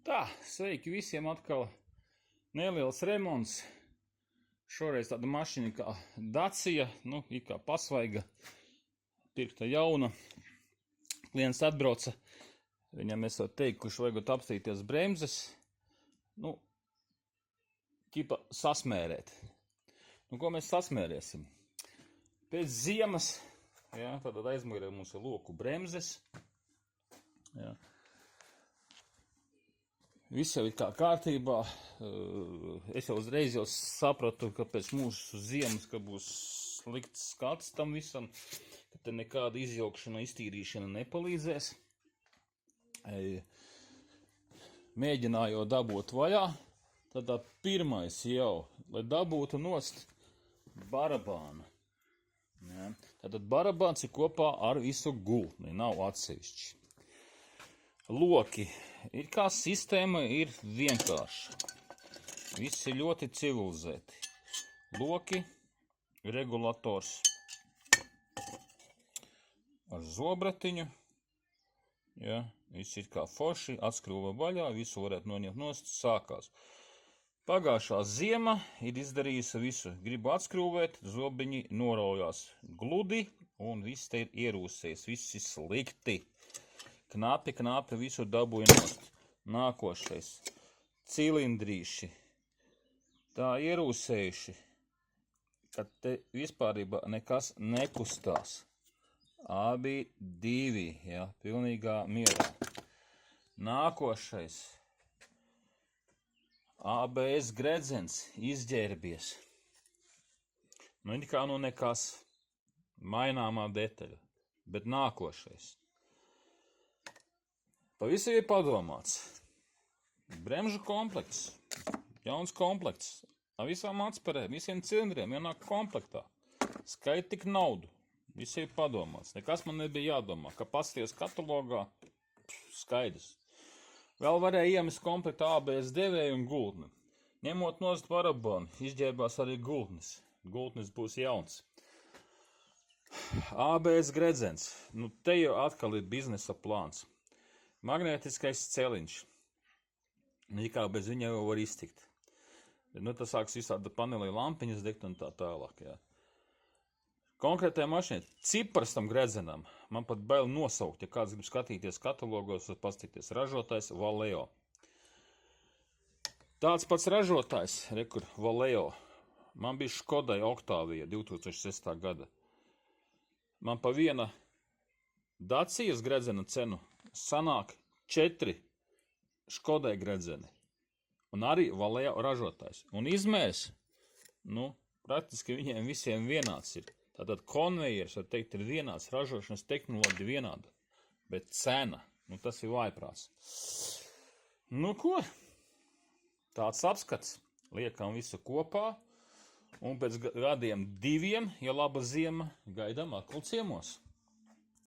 Tā, sveiki visiem atkal. Neliels remonts. Šoreiz tāda mašīna kā Dacia, it kā pasvaiga, pirkta jauna. Klients atbrauca, viņam esot teikt, kurš vajag apstīties bremzes, ķipa sasmērēt. Ko mēs sasmērēsim? Pēc ziemas, tātad aizmugurē mums ir loku bremzes. Viss jau ir kā kārtībā. Es jau uzreiz sapratu, ka pēc mūsu ziemas, ka būs slikts skats tam visam, ka te nekāda izjaukšana, iztīrīšana nepalīdzēs. Mēģināju dabūt vaļā, tad pirmais jau, lai dabūtu nost barabānu. Tātad barabāns ir kopā ar visu gultni, nav atsevišķi. Loki ir kā sistēma, ir vienkārša. Viss ir ļoti civilizēti. Loki, regulators ar zobratiņu. Viss ir kā forši, atskrūva vaļā, visu varētu noņemt nost, sākās. Pagājušā ziema ir izdarījusi visu. Gribu atskrūvēt, zobiņi noraujās gludi un viss te ir ierūsējis, viss ir slikti. Knapi visu dabūja nost. Nākošais. Cilindrīši. Tā ierūsējuši, ka te vispārībā nekas nekustās. Abi divi, pilnīgā mierā. Nākošais. ABS gredzens izģērbies. It kā nekas. Maināmā detaļa. Bet nākošais. Pavisam ir padomāts. Bremžu komplekts. Jauns komplekts. Ar visām atspērēm, visiem cilindriem ienāk komplektā. Skait tik naudu. Visam ir padomāts. Nekas man nebija jādomā. Ka pasties katalogā, skaidrs. Vēl varēja iemest komplektā ABS devēju un gultni. Ņemot nost barabānu, izģērbās arī gultnis. Gultnis būs jauns. ABS gredzens. Te jau atkal ir biznesa plāns. Magnētiskais celiņš. Kā bez viņa jau var iztikt. Tas sāks visāda panelī lampiņas degt un tā tālāk. Konkrētajā mašīnā cipars tam gredzenam. Man pat bail nosaukt, ja kāds grib skatīties katalogos, paskatīties ražotājs Valeo. Tāds pats ražotājs, rekur Valeo. Man bija Škodai Octavia 2006. gada. Man pa viena Dacijas gredzena cenu sanāk 4 Škodai gredzeni. Un arī Valeo ražotājs. Un izmērs, praktiski viņiem visiem vienāds ir. Tātad konvejers, var teikt, ir vienāds, ražošanas tehnoloģija vienāda. Bet cena, tas ir vājprāts. Ko? Tāds apskats. Liekam visu kopā. Un pēc gadiem 2, ja laba ziema, gaidām atkal ciemos.